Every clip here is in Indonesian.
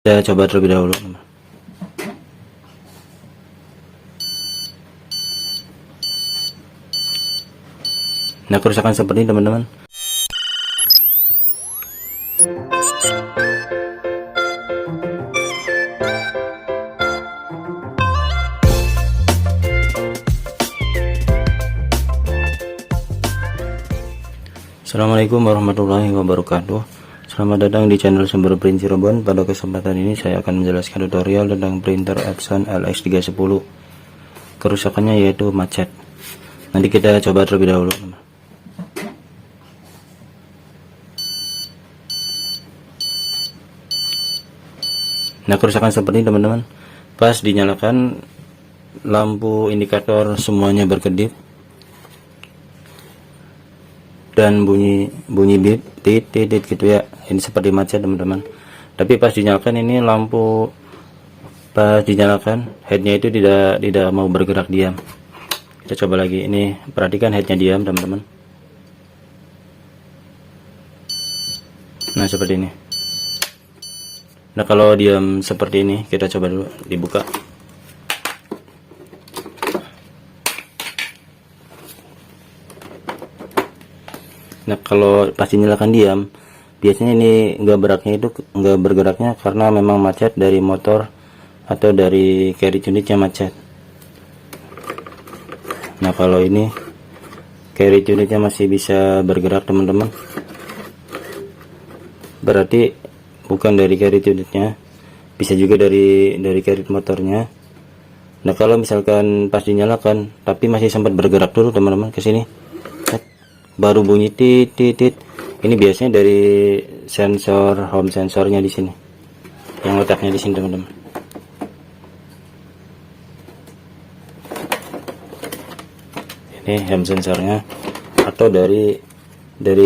Saya coba terlebih dahulu. Nah, kerusakan seperti ini teman-teman. Assalamualaikum warahmatullahi wabarakatuh. Selamat datang di channel Sumber Print Cirebon. Pada kesempatan ini saya akan menjelaskan tutorial tentang printer Epson LX310. Kerusakannya yaitu macet. Nanti kita coba terlebih dahulu. Nah, kerusakan seperti ini teman-teman. Pas dinyalakan lampu indikator semuanya berkedip dan bunyi bit titit gitu ya. Ini seperti macet teman-teman. Tapi pas dinyalakan ini lampu, pas dinyalakan headnya itu tidak mau bergerak, diam. Kita coba lagi. Ini perhatikan, headnya diam teman-teman. Nah, seperti ini. Nah, kalau diam seperti ini, kita coba dulu dibuka. Nah, kalau pas dinyalakan diam, biasanya ini nggak bergeraknya karena memang macet dari motor atau dari carriage unitnya macet. Nah, kalau ini carriage unitnya masih bisa bergerak teman-teman, berarti bukan dari carriage unitnya, bisa juga dari carriage motornya. Nah, kalau misalkan pas dinyalakan tapi masih sempat bergerak dulu teman-teman ke sini, baru bunyi titit, ini biasanya dari sensor home sensornya di sini, yang letaknya di sini teman-teman. Ini home sensornya atau dari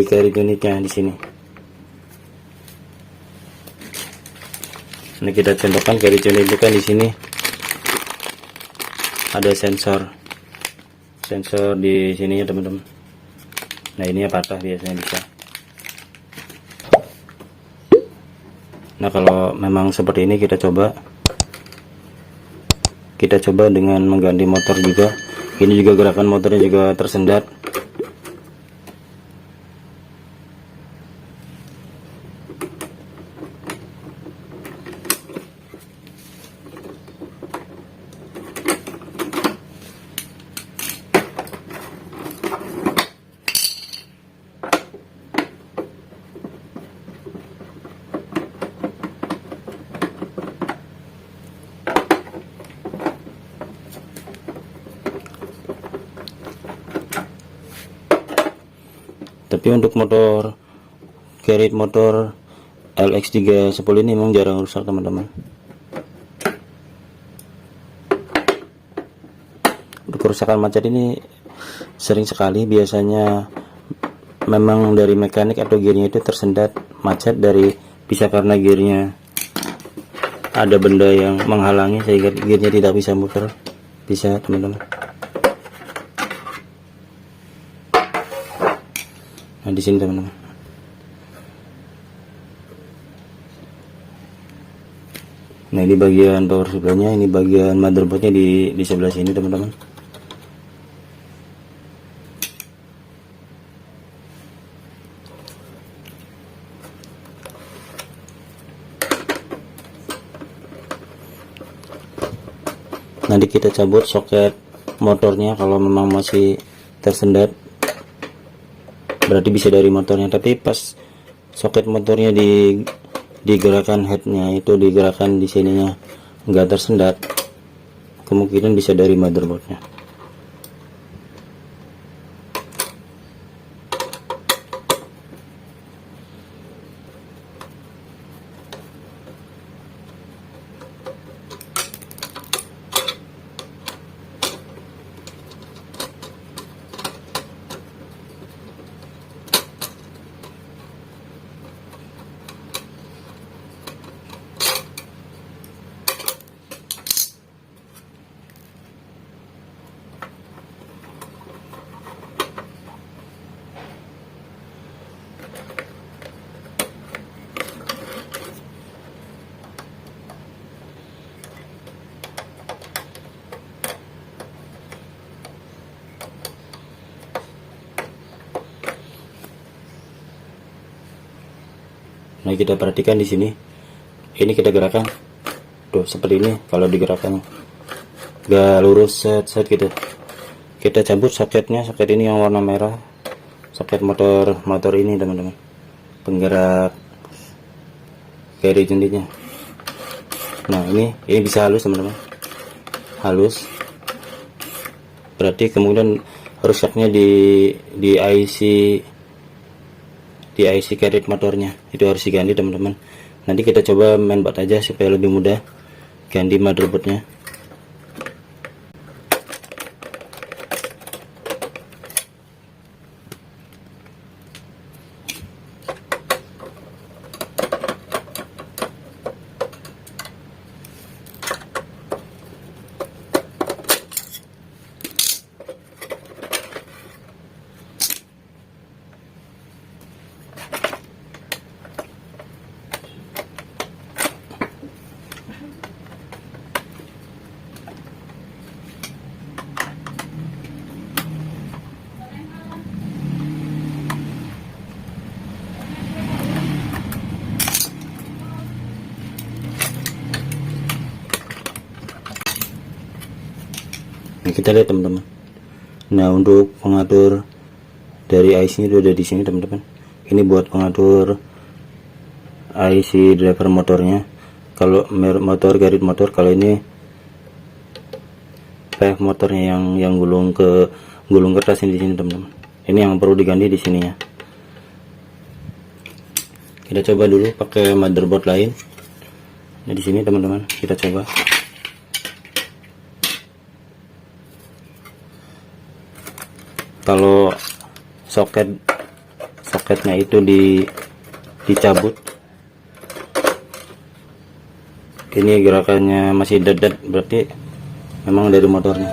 carriage unitnya di sini. Nah, kita contohkan carriage unit itu kan di sini ada sensor di sini ya teman-teman. Nah, ini ya patah biasanya bisa. Nah, kalau memang seperti ini kita coba dengan mengganti motor juga. Ini juga gerakan motornya juga tersendat. Tapi untuk motor carriage motor LX310 ini memang jarang rusak teman-teman. Kerusakan macet ini sering sekali, biasanya memang dari mekanik atau gearnya itu tersendat macet, bisa karena gearnya ada benda yang menghalangi sehingga gearnya tidak bisa muter, bisa teman-teman. Nah, di sini teman-teman. Nah, ini bagian power supply-nya, ini bagian motherboardnya di sebelah sini teman-teman. Nanti kita cabut soket motornya kalau memang masih tersendat, berarti bisa dari motornya. Tapi pas soket motornya digerakkan, headnya itu digerakkan di sininya nggak tersendat, kemungkinan bisa dari motherboardnya. Ini kita perhatikan di sini. Ini kita gerakan. Tuh seperti ini kalau digerakkan. Gak lurus set gitu. Kita cabut soketnya, soket ini yang warna merah. Soket motor ini teman-teman. Penggerak carry unitnya. Nah, ini bisa halus teman-teman. Halus. Berarti kemudian rusaknya di IC carry motornya. Itu harus diganti teman-teman. Nanti kita coba mainboard aja supaya lebih mudah ganti motherboardnya. Nah, kita lihat teman-teman. Nah, untuk pengatur dari IC itu ada di sini teman-teman. Ini buat pengatur IC driver motornya. Kalau motor garit motor, kalau ini PF motornya yang gulung kertas ini di sini teman-teman. Ini yang perlu diganti di sini ya. Kita coba dulu pakai motherboard lain. Nah, di sini teman-teman, kita coba. Kalau soketnya itu dicabut, ini gerakannya masih dead, berarti memang dari motornya.